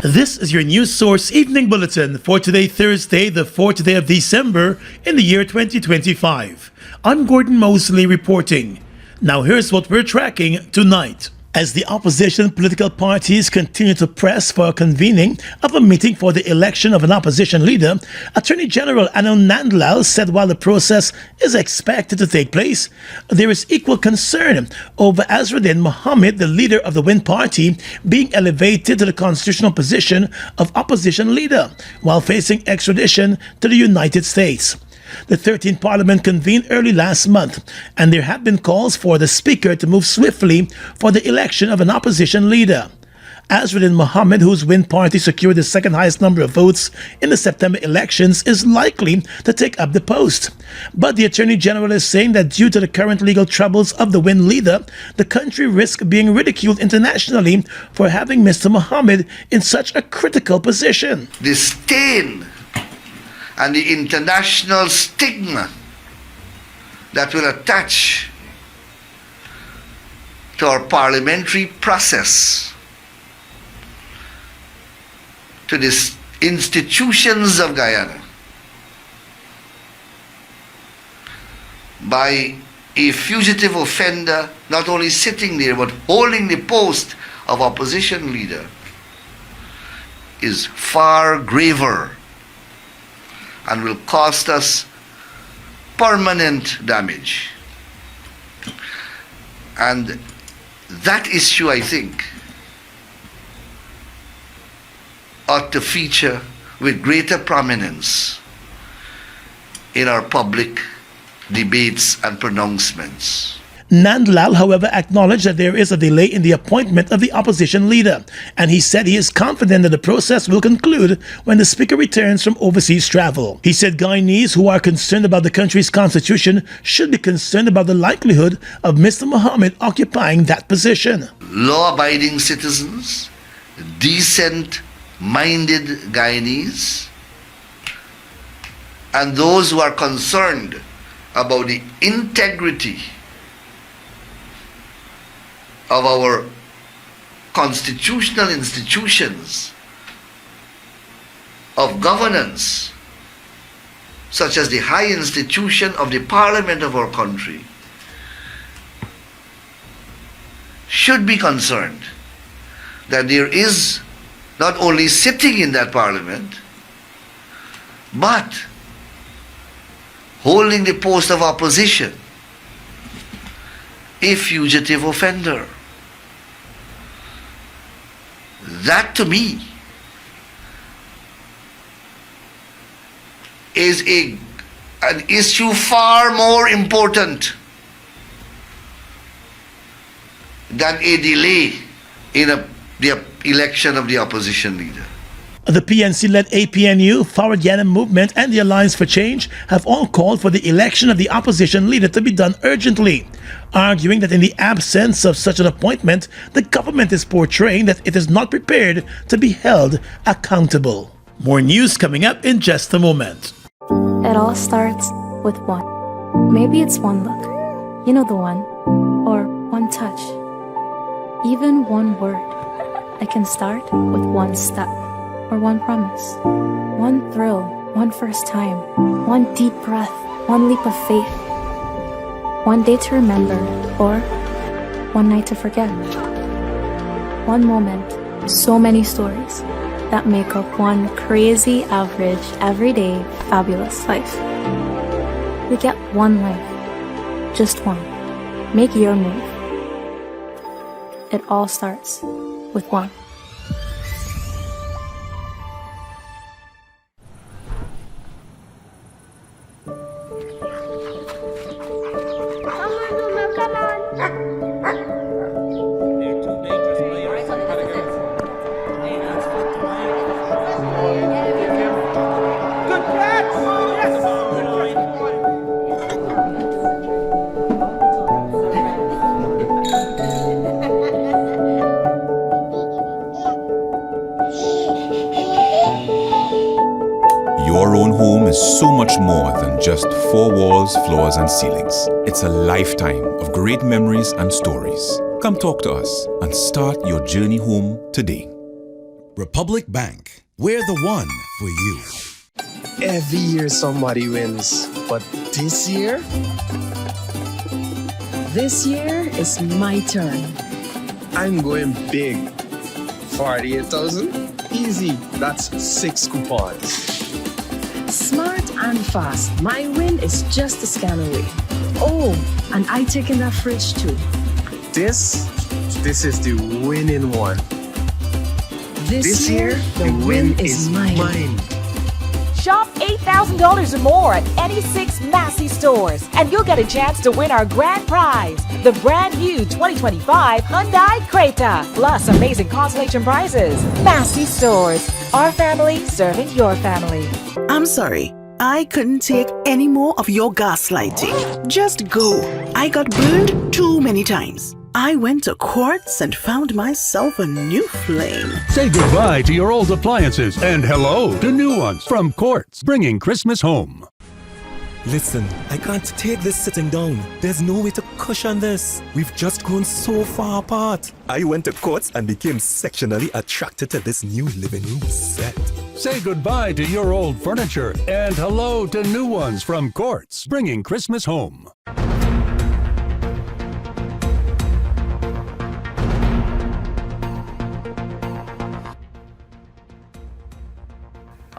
This is your news source evening bulletin for today, Thursday, the 4th day of December in the year 2025. I'm Gordon Mosley reporting. Now here's what we're tracking tonight. As the opposition political parties continue to press for a convening of a meeting for the election of an opposition leader, Attorney General Anand Nandlal said while the process is expected to take place, there is equal concern over Azruddin Mohamed, the leader of the Win Party, being elevated to the constitutional position of opposition leader while facing extradition to the United States. The 13th Parliament convened early last month, and there have been calls for the Speaker to move swiftly for the election of an opposition leader. Azruddin Mohamed, whose Win Party secured the second highest number of votes in the September elections, is likely to take up the post. But the Attorney General is saying that due to the current legal troubles of the Win leader, the country risks being ridiculed internationally for having Mr. Mohamed in such a critical position. The stain and the international stigma that will attach to our parliamentary process, to the institutions of Guyana, by a fugitive offender not only sitting there but holding the post of opposition leader, is far graver and will cost us permanent damage. And that issue, I think, ought to feature with greater prominence in our public debates and pronouncements. Nandlal, however, acknowledged that there is a delay in the appointment of the opposition leader, and he said he is confident that the process will conclude when the Speaker returns from overseas travel. He said Guyanese who are concerned about the country's constitution should be concerned about the likelihood of Mr. Mohamed occupying that position. Law-abiding citizens, decent-minded Guyanese, and those who are concerned about the integrity of our constitutional institutions of governance, such as the high institution of the Parliament of our country, should be concerned that there is not only sitting in that Parliament, but holding the post of opposition, a fugitive offender. That to me is an issue far more important than a delay in the election of the opposition leader. The PNC-led APNU, Forward Guyana Movement, and the Alliance for Change have all called for the election of the opposition leader to be done urgently, arguing that in the absence of such an appointment, the government is portraying that it is not prepared to be held accountable. More news coming up in just a moment. It all starts with one. Maybe it's one look, you know the one, or one touch, even one word. It can start with one step. Or one promise, one thrill, one first time, one deep breath, one leap of faith, one day to remember, or one night to forget. One moment, so many stories that make up one crazy, average, everyday, fabulous life. We get one life, just one. Make your move. It all starts with one. Your own home is so much more than just four walls, floors, and ceilings. It's a lifetime of great memories and stories. Come talk to us and start your journey home today. Republic Bank, we're the one for you. Every year somebody wins, but this year? This year is my turn. I'm going big. 48,000? Easy. That's 6 coupons. Smart and fast. My win is just a scan away. Oh, and I take in that fridge too. This is the winning one. This year, the win is mine. Shop $8,000 or more at any 6 Massey stores, and you'll get a chance to win our grand prize, the brand new 2025 Hyundai Creta, plus amazing consolation prizes. Massey stores, our family serving your family. I'm sorry, I couldn't take any more of your gaslighting. Just go. I got burned too many times. I went to Quartz and found myself a new flame. Say goodbye to your old appliances and hello to new ones from Quartz, bringing Christmas home. Listen, I can't take this sitting down. There's no way to cushion this. We've just grown so far apart. I went to Quartz and became sexually attracted to this new living room set. Say goodbye to your old furniture and hello to new ones from Quartz, bringing Christmas home.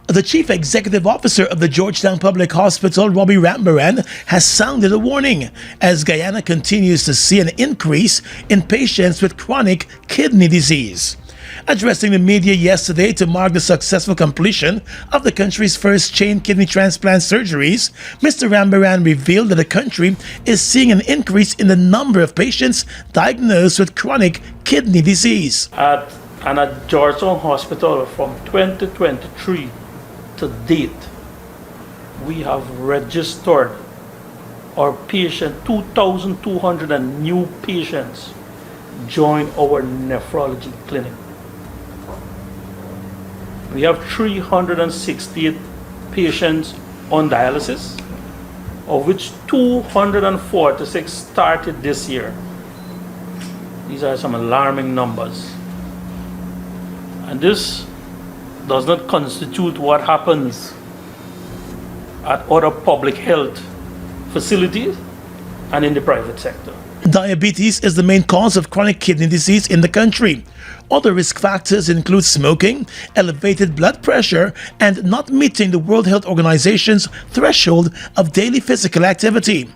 The Chief Executive Officer of the Georgetown Public Hospital, Robbie Rambaran, has sounded a warning as Guyana continues to see an increase in patients with chronic kidney disease. Addressing the media yesterday to mark the successful completion of the country's first chain kidney transplant surgeries, Mr. Rambaran revealed that the country is seeing an increase in the number of patients diagnosed with chronic kidney disease. At Georgetown Hospital from 2023 to date, we have registered our patient 2,200 new patients join our nephrology clinic. We have 368 patients on dialysis, of which 246 started this year. These are some alarming numbers. And this does not constitute what happens at other public health facilities and in the private sector. Diabetes is the main cause of chronic kidney disease in the country. Other risk factors include smoking, elevated blood pressure, and not meeting the World Health Organization's threshold of daily physical activity.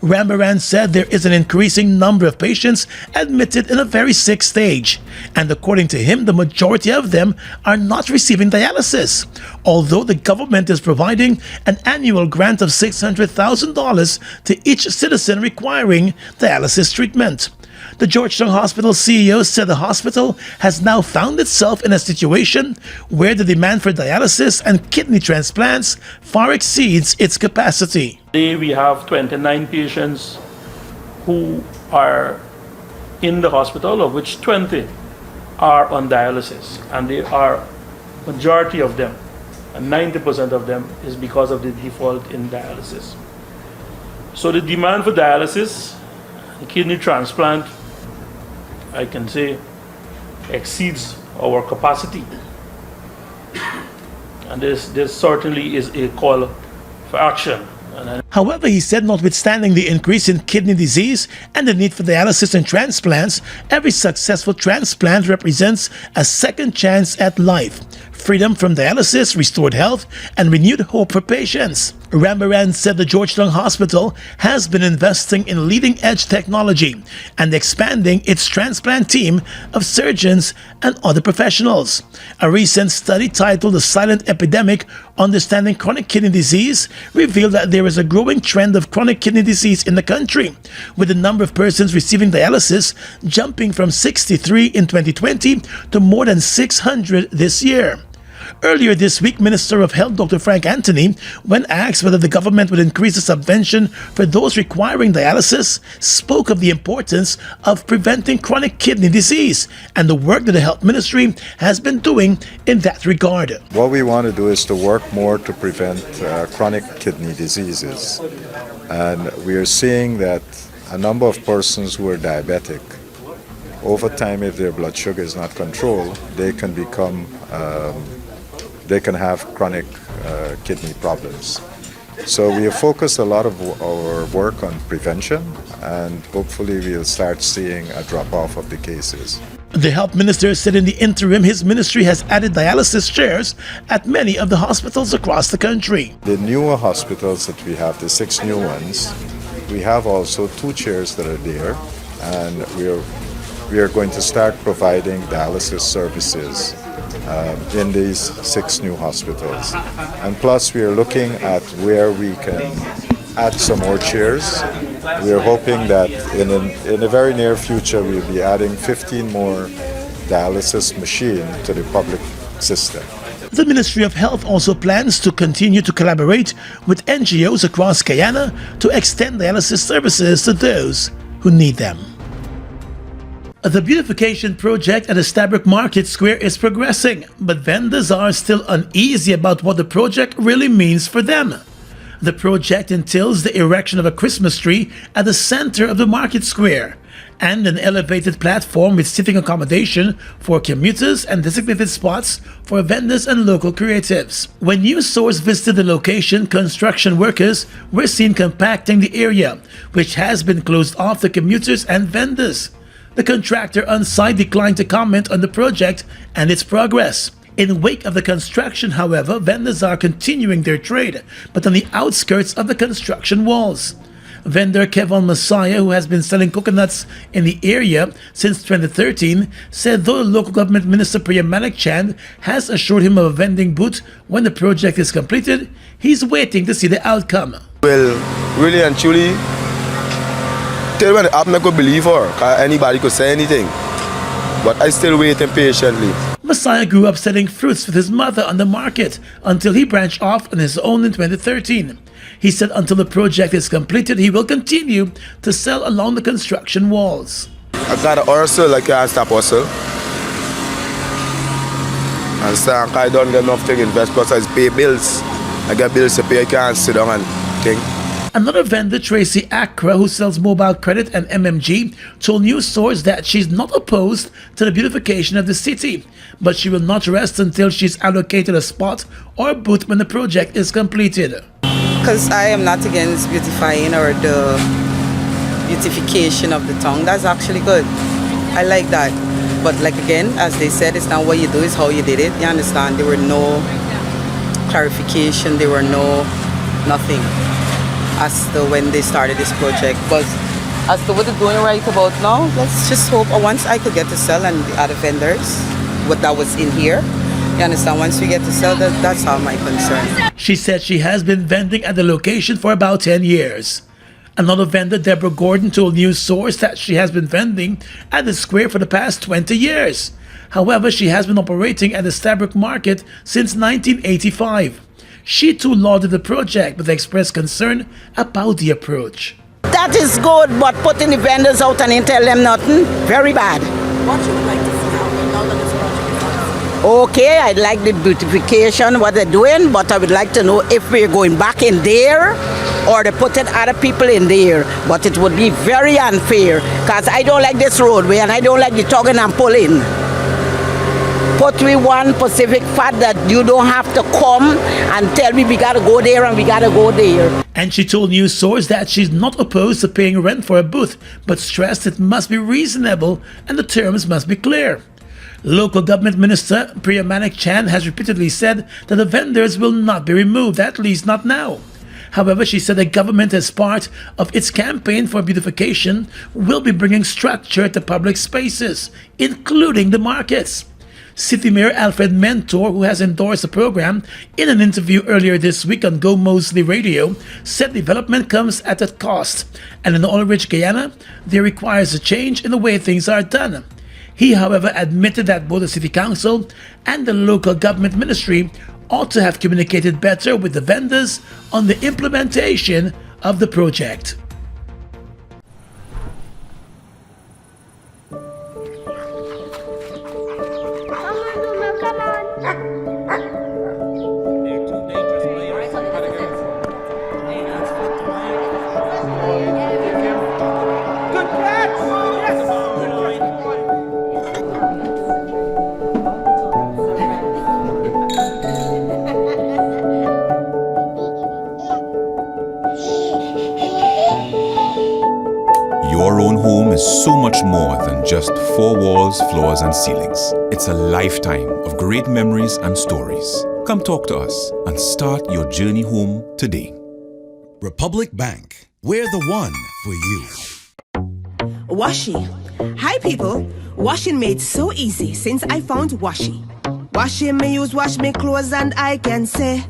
Rambaran said there is an increasing number of patients admitted in a very sick stage, and according to him, the majority of them are not receiving dialysis, although the government is providing an annual grant of $600,000 to each citizen requiring dialysis treatment. The Georgetown Hospital CEO said the hospital has now found itself in a situation where the demand for dialysis and kidney transplants far exceeds its capacity. Today we have 29 patients who are in the hospital, of which 20 are on dialysis, and they are majority of them, and 90% of them is because of the default in dialysis. So the demand for dialysis, kidney transplant, I can say, exceeds our capacity. And this certainly is a call for action. However, he said notwithstanding the increase in kidney disease and the need for dialysis and transplants, every successful transplant represents a second chance at life, freedom from dialysis, restored health, and renewed hope for patients. Rambaran said the Georgetown Hospital has been investing in leading-edge technology and expanding its transplant team of surgeons and other professionals. A recent study titled The Silent Epidemic: Understanding Chronic Kidney Disease revealed that there is a growing trend of chronic kidney disease in the country, with the number of persons receiving dialysis jumping from 63 in 2020 to more than 600 this year. Earlier this week, Minister of Health Dr. Frank Anthony, when asked whether the government would increase the subvention for those requiring dialysis, spoke of the importance of preventing chronic kidney disease and the work that the Health Ministry has been doing in that regard. What we want to do is to work more to prevent chronic kidney diseases. And we are seeing that a number of persons who are diabetic over time, if their blood sugar is not controlled, they can become, they can have chronic kidney problems. So we have focused a lot of our work on prevention, and hopefully we'll start seeing a drop-off of the cases. The health minister said in the interim his ministry has added dialysis chairs at many of the hospitals across the country. The newer hospitals that we have, the 6 new ones, we have also 2 chairs that are there, and we are going to start providing dialysis services in these 6 new hospitals. And plus we are looking at where we can add some more chairs. We are hoping that in the very near future we'll be adding 15 more dialysis machines to the public system. The Ministry of Health also plans to continue to collaborate with NGOs across Guyana to extend dialysis services to those who need them. The beautification project at the Stabroek Market Square is progressing, but vendors are still uneasy about what the project really means for them. The project entails the erection of a Christmas tree at the center of the market square and an elevated platform with sitting accommodation for commuters and designated spots for vendors and local creatives. When News Source visited the location, construction workers were seen compacting the area, which has been closed off to commuters and vendors. The contractor on site declined to comment on the project and its progress. In wake of the construction, however, vendors are continuing their trade, but on the outskirts of the construction walls. Vendor Kevin Messiah, who has been selling coconuts in the area since 2013, said though local government minister Priya Manik Chand has assured him of a vending booth when the project is completed, he's waiting to see the outcome. Well, really and truly, till when it happened, I could believe her. Anybody could say anything. But I still waiting patiently. Messiah grew up selling fruits with his mother on the market until he branched off on his own in 2013. He said until the project is completed, he will continue to sell along the construction walls. I got a hustle, I can't stop hustle. And so I don't get enough to invest, plus I pay bills. I get bills to pay, I can't sit down and think. Another vendor, Tracy Accra, who sells mobile credit and MMG, told News Source that she's not opposed to the beautification of the city, but she will not rest until she's allocated a spot or a booth when the project is completed. Because I am not against beautifying or the beautification of the town. That's actually good. I like that. But like again, as they said, it's not what you do, it's how you did it. You understand? There were no clarification, there were nothing as to when they started this project. But as to what they're doing right about now, let's just hope once I could get to sell and the other vendors, what that was in here, you understand, once we get to sell, that's all my concern. She said she has been vending at the location for about 10 years. Another vendor, Deborah Gordon, told News Source that she has been vending at the square for the past 20 years. However, she has been operating at the Stabroek Market since 1985. She too lauded the project but expressed concern about the approach. That is good, but putting the vendors out and ain't tell them nothing, very bad. What you would like to see now that this project is on? Okay, I'd like the beautification, what they're doing, but I would like to know if we're going back in there or they're putting other people in there. But it would be very unfair because I don't like this roadway and I don't like the tugging and pulling. Put me one Pacific fact that you don't have to come and tell me we gotta go there and we gotta go there. And she told News Source that she's not opposed to paying rent for a booth, but stressed it must be reasonable and the terms must be clear. Local government minister Priya Manik Chand has repeatedly said that the vendors will not be removed, at least not now. However, she said the government, as part of its campaign for beautification, will be bringing structure to public spaces, including the markets. City Mayor Alfred Mentor, who has endorsed the program, in an interview earlier this week on Go Mosley Radio, said development comes at a cost, and in oil-rich Guyana, there requires a change in the way things are done. He, however, admitted that both the City Council and the local government ministry ought to have communicated better with the vendors on the implementation of the project. Your own home is so much more than just four walls, floors, and ceilings. It's a lifetime of great memories and stories. Come talk to us and start your journey home today. Republic Bank. We're the one for you. Washi. Hi people. Washing made so easy since I found Washi. Washing me use wash me clothes and I can say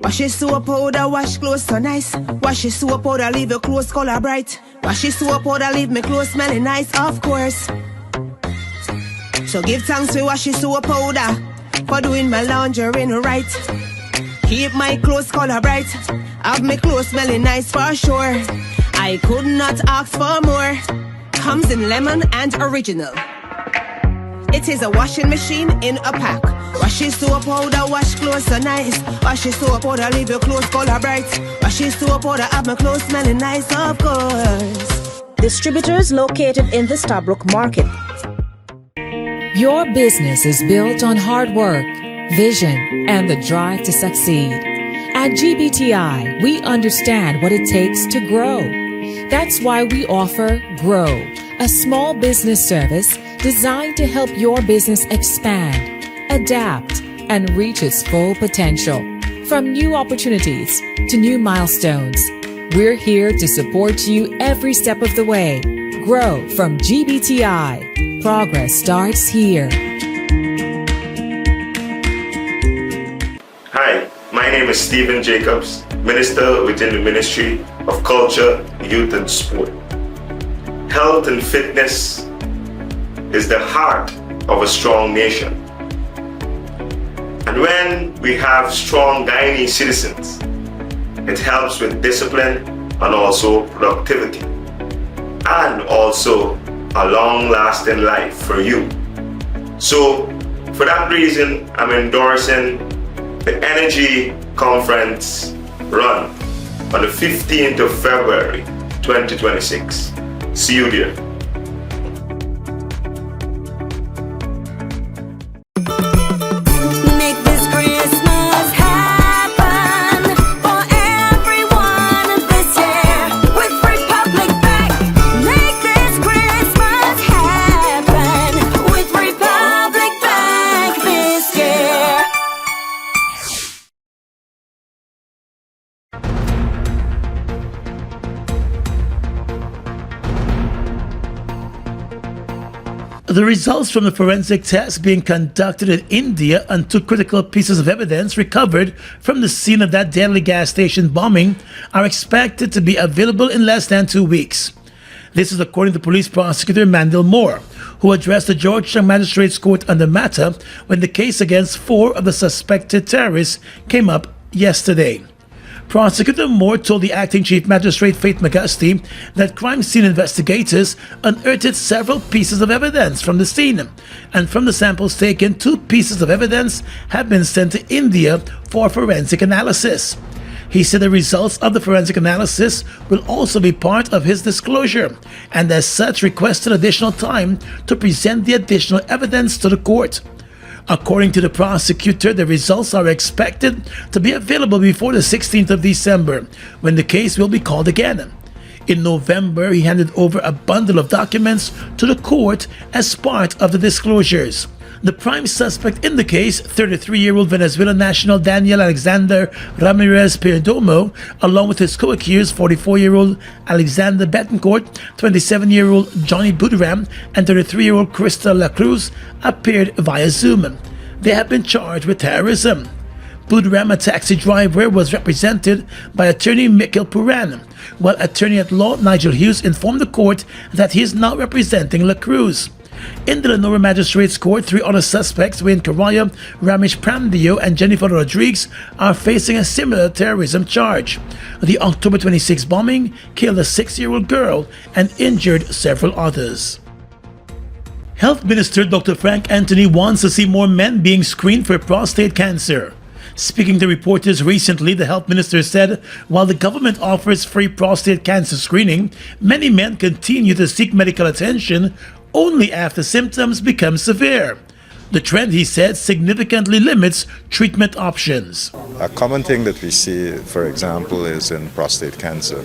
Washi soap powder wash clothes so nice. Washi soap powder leave your clothes color bright. Washi soap powder leave me clothes smelling nice, of course. So give thanks to Washi soap powder for doing my laundry right. Keep my clothes color bright. Have my clothes smelling nice for sure. I could not ask for more. Comes in lemon and original. It is a washing machine in a pack. Washi soap powder wash clothes so nice. Washi soap powder leave your clothes color bright. Washi soap powder have my clothes smelling nice, of course. Distributors located in the Stabroek market. Your business is built on hard work, vision, and the drive to succeed. At GBTI, we understand what it takes to grow. That's why we offer Grow, a small business service designed to help your business expand, adapt, and reach its full potential. From new opportunities to new milestones, we're here to support you every step of the way. Grow from GBTI. Progress starts here. Hi, my name is Stephen Jacobs, Minister within the Ministry of Culture, Youth and Sport. Health and fitness is the heart of a strong nation. And when we have strong Guyanese citizens, it helps with discipline and also productivity, and also a long-lasting life for you. So, for that reason, I'm endorsing the Energy Conference run on the 15th of February 2026. See you there. The results from the forensic test being conducted in India and two critical pieces of evidence recovered from the scene of that deadly gas station bombing are expected to be available in less than 2 weeks. This is according to police prosecutor Mandel Moore, who addressed the Georgetown Magistrates Court on the matter when the case against 4 of the suspected terrorists came up yesterday. Prosecutor Moore told the acting chief magistrate Faith McGusty that crime scene investigators unearthed several pieces of evidence from the scene, and from the samples taken, 2 pieces of evidence have been sent to India for forensic analysis. He said the results of the forensic analysis will also be part of his disclosure, and as such requested additional time to present the additional evidence to the court. According to the prosecutor, the results are expected to be available before the 16th of December, when the case will be called again. In November, he handed over a bundle of documents to the court as part of the disclosures. The prime suspect in the case, 33-year-old Venezuelan national Daniel Alexander Ramirez Perdomo, along with his co-accused 44-year-old Alexander Betancourt, 27-year-old Johnny Budram, and 33-year-old Crystal La Cruz, appeared via Zoom. They have been charged with terrorism. Budram, a taxi driver, was represented by attorney Mikhail Puran, while attorney-at-law Nigel Hughes informed the court that he is now representing La Cruz. In the Lenora Magistrates Court, 3 other suspects, Wayne Correa, Ramesh Prandio, and Jennifer Rodriguez, are facing a similar terrorism charge. The October 26 bombing killed a 6-year-old girl and injured several others. Health Minister Dr. Frank Anthony wants to see more men being screened for prostate cancer. Speaking to reporters recently, the health minister said while the government offers free prostate cancer screening, many men continue to seek medical attention only after symptoms become severe. The trend, he said, significantly limits treatment options. A common thing that we see, for example, is in prostate cancer,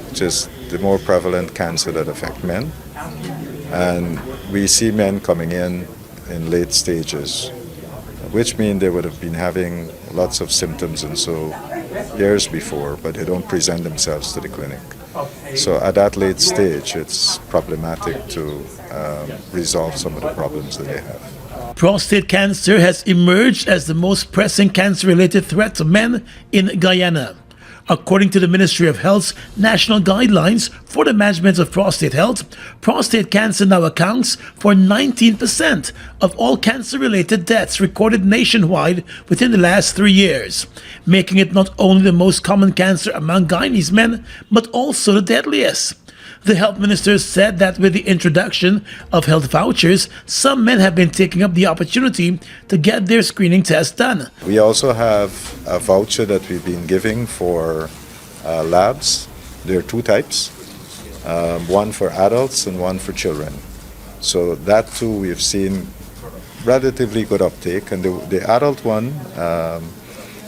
which is the more prevalent cancer that affects men. And we see men coming in late stages, which mean they would have been having lots of symptoms and so years before, but they don't present themselves to the clinic. So at that late stage, it's problematic to resolve some of the problems that they have. Prostate cancer has emerged as the most pressing cancer-related threat to men in Guyana. According to the Ministry of Health's national guidelines for the management of prostate health, prostate cancer now accounts for 19% of all cancer-related deaths recorded nationwide within the last 3 years, making it not only the most common cancer among Guyanese men, but also the deadliest. The health minister said that with the introduction of health vouchers, some men have been taking up the opportunity to get their screening test done. We also have a voucher that we've been giving for labs. There are two types, one for adults and one for children. So that too we've seen relatively good uptake. And the adult one,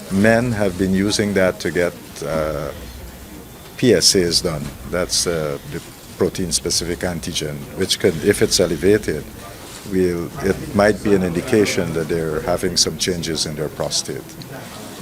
men have been using that to get PSAs done. That's the protein-specific antigen, which can, if it's elevated, it might be an indication that they're having some changes in their prostate.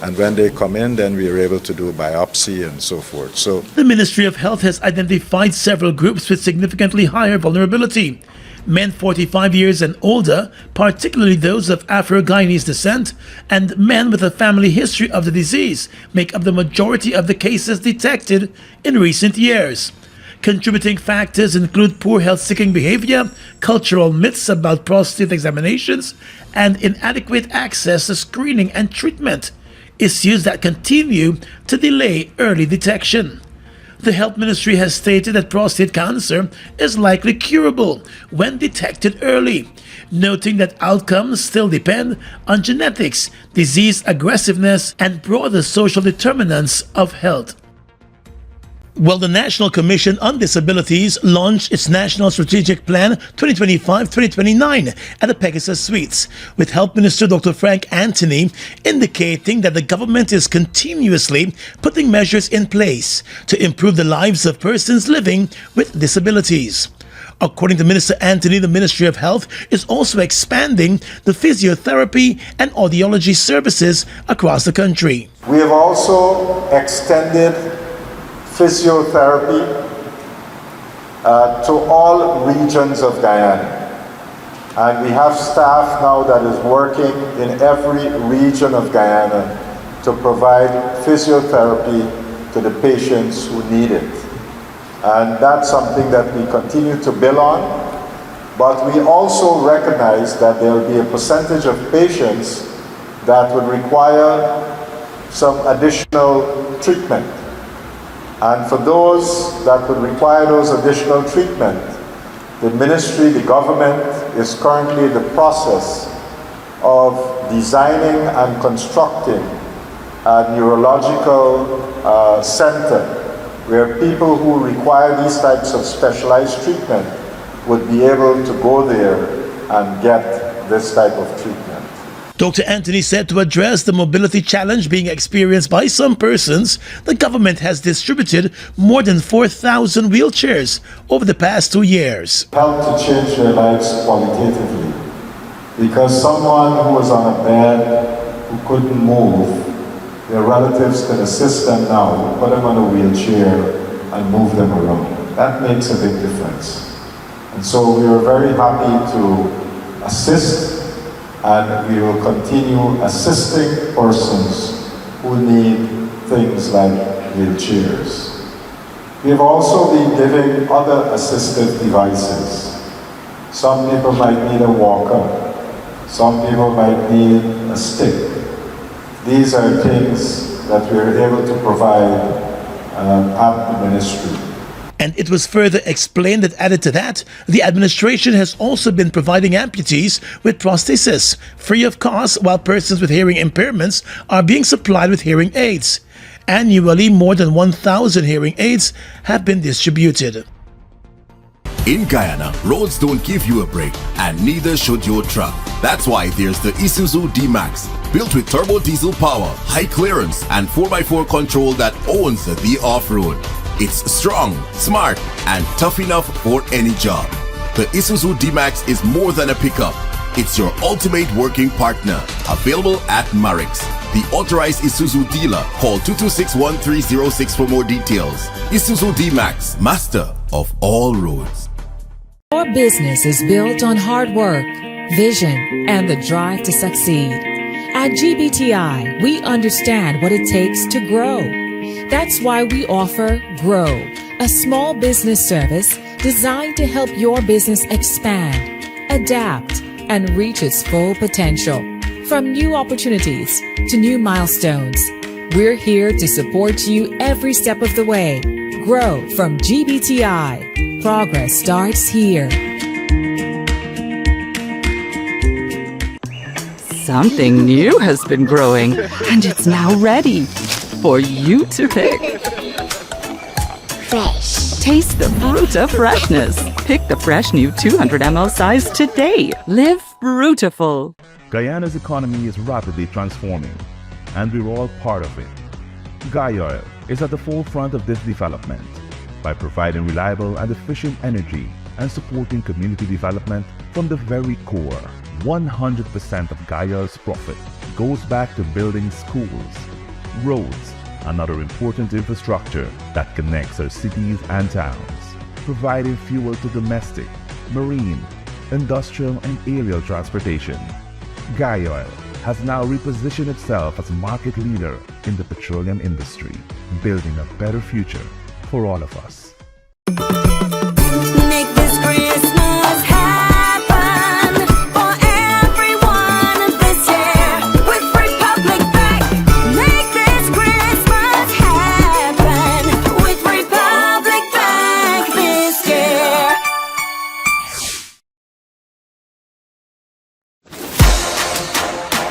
And when they come in, then we are able to do a biopsy and so forth. So the Ministry of Health has identified several groups with significantly higher vulnerability. Men 45 years and older, particularly those of Afro-Guyanese descent, and men with a family history of the disease make up the majority of the cases detected in recent years. Contributing factors include poor health-seeking behavior, cultural myths about prostate examinations, and inadequate access to screening and treatment, issues that continue to delay early detection. The Health Ministry has stated that prostate cancer is likely curable when detected early, noting that outcomes still depend on genetics, disease aggressiveness, and broader social determinants of health. Well, the National Commission on Disabilities launched its National Strategic Plan 2025-2029 at the Pegasus Suites, with Health Minister Dr. Frank Anthony indicating that the government is continuously putting measures in place to improve the lives of persons living with disabilities. According to Minister Anthony, the Ministry of Health is also expanding the physiotherapy and audiology services across the country. we have also extended physiotherapy to all regions of Guyana. And we have staff now that is working in every region of Guyana to provide physiotherapy to the patients who need it. And that's something that we continue to build on. But we also recognize that there will be a percentage of patients that would require some additional treatment. And for those that would require those additional treatment, the ministry, the government, is currently in the process of designing and constructing a neurological center where people who require these types of specialized treatment would be able to go there and get this type of treatment. Dr. Anthony said to address the mobility challenge being experienced by some persons, the government has distributed more than 4,000 wheelchairs over the past 2 years. Help to change their lives qualitatively, because someone who was on a bed, who couldn't move, their relatives can assist them now, put them on a wheelchair and move them around. That makes a big difference. And so we are very happy to assist, and we will continue assisting persons who need things like wheelchairs. We have also been giving other assistive devices. Some people might need a walker. Some people might need a stick. These are things that we are able to provide at the ministry. And it was further explained that added to that, the administration has also been providing amputees with prosthesis, free of cost, while persons with hearing impairments are being supplied with hearing aids. Annually, more than 1,000 hearing aids have been distributed. In Guyana, roads don't give you a break, and neither should your truck. That's why there's the Isuzu D-Max, built with turbo diesel power, high clearance, and 4x4 control that owns the off-road. It's strong, smart, and tough enough for any job. The Isuzu D-Max is more than a pickup. It's your ultimate working partner. Available at Marix, the authorized Isuzu dealer. Call 226-1306 for more details. Isuzu D-Max, master of all roads. Our business is built on hard work, vision, and the drive to succeed. At GBTI, we understand what it takes to grow. That's why we offer Grow, a small business service designed to help your business expand, adapt, and reach its full potential. From new opportunities to new milestones, we're here to support you every step of the way. Grow from GBTI. Progress starts here. Something new has been growing, and it's now ready for you to pick. Fresh. Taste the Fruta freshness. Pick the fresh new 200 ml size today. Live Frutiful. Guyana's economy is rapidly transforming, and we're all part of it. Guyana is at the forefront of this development by providing reliable and efficient energy and supporting community development from the very core. 100% of Guyana's profit goes back to building schools, roads, and other important infrastructure that connects our cities and towns, providing fuel to domestic, marine, industrial, and aerial transportation. Guyana has now repositioned itself as a market leader in the petroleum industry, building a better future for all of us. Make this Christmas happen for everyone this year with Republic Bank. Make this Christmas happen with Republic Bank this year.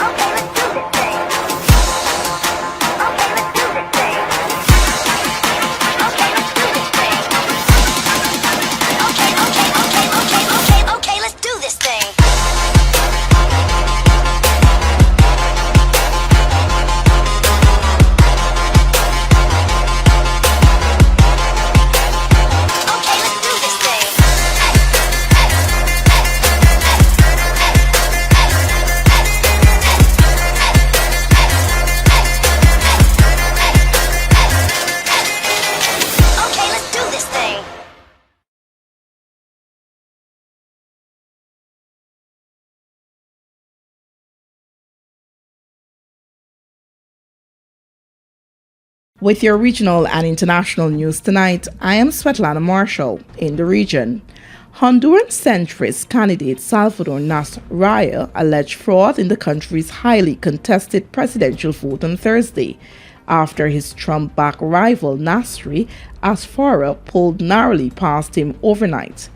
Okay, let's do this thing. Okay, let's do this thing. With your regional and international news tonight, I am Svetlana Marshall in the region. Honduran centrist candidate Salvador Nasralla alleged fraud in the country's highly contested presidential vote on Thursday after his Trump-backed rival Nasri Asfara pulled narrowly past him overnight.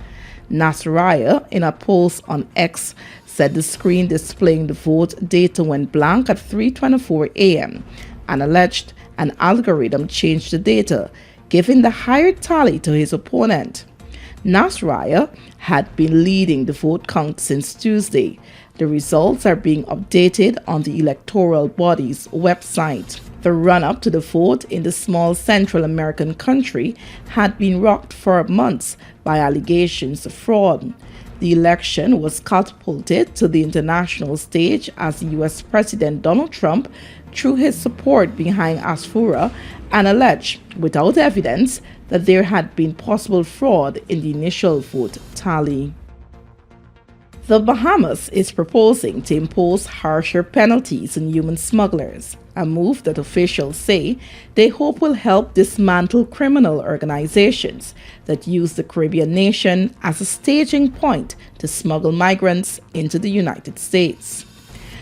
Nasralla, in a post on X, said the screen displaying the vote data went blank at 3:24 a.m. and alleged an algorithm changed the data, giving the higher tally to his opponent. Nasralla had been leading the vote count since Tuesday. The results are being updated on the electoral body's website. The run-up to the vote in the small Central American country had been rocked for months by allegations of fraud. The election was catapulted to the international stage as U.S. President Donald Trump threw his support behind Asfura and alleged, without evidence, that there had been possible fraud in the initial vote tally. The Bahamas is proposing to impose harsher penalties on human smugglers, a move that officials say they hope will help dismantle criminal organizations that use the Caribbean nation as a staging point to smuggle migrants into the United States.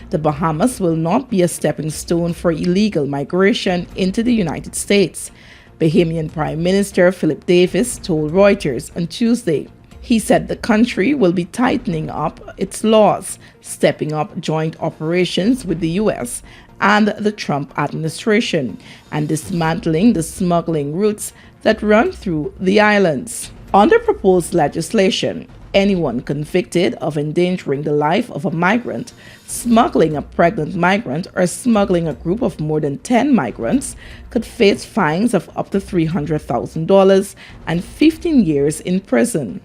The Bahamas will not be a stepping stone for illegal migration into the United States, Bahamian Prime Minister Philip Davis told Reuters on Tuesday. He said the country will be tightening up its laws, stepping up joint operations with the U.S. and the Trump administration, and dismantling the smuggling routes that run through the islands. Under proposed legislation, anyone convicted of endangering the life of a migrant, smuggling a pregnant migrant, or smuggling a group of more than 10 migrants could face fines of up to $300,000 and 15 years in prison.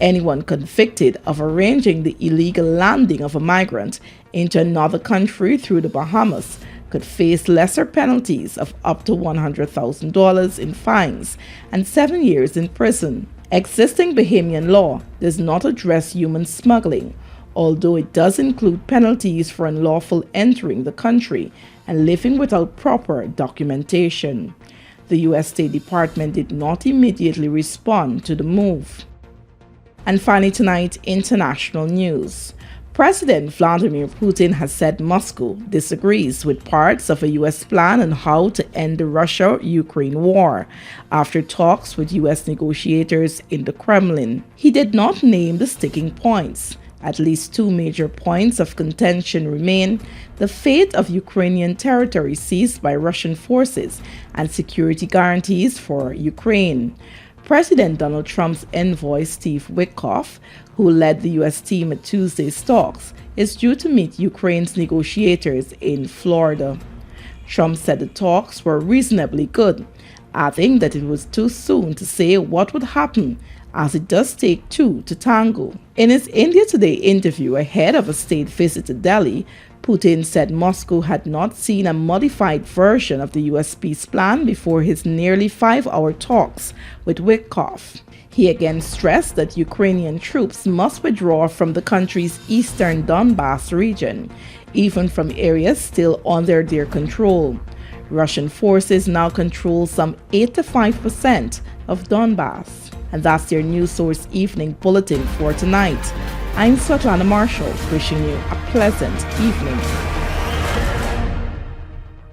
Anyone convicted of arranging the illegal landing of a migrant into another country through the Bahamas could face lesser penalties of up to $100,000 in fines and 7 years in prison. Existing Bahamian law does not address human smuggling, although it does include penalties for unlawful entering the country and living without proper documentation. The U.S. State Department did not immediately respond to the move. And finally tonight, international news. President Vladimir Putin has said Moscow disagrees with parts of a U.S. plan on how to end the Russia-Ukraine war after talks with U.S. negotiators in the Kremlin. He did not name the sticking points. At least two major points of contention remain: the fate of Ukrainian territory seized by Russian forces and security guarantees for Ukraine. President Donald Trump's envoy Steve Witkoff, who led the U.S. team at Tuesday's talks, is due to meet Ukraine's negotiators in Florida. Trump said the talks were reasonably good, adding that it was too soon to say what would happen, as it does take two to tango. In his India Today interview ahead of a state visit to Delhi, Putin said Moscow had not seen a modified version of the U.S. peace plan before his nearly 5-hour talks with Witkoff. He again stressed that Ukrainian troops must withdraw from the country's eastern Donbass region, even from areas still under their control. Russian forces now control some 85% of Donbass. And that's your News Source Evening Bulletin for tonight. I'm Svetlana Marshall, wishing you a pleasant evening.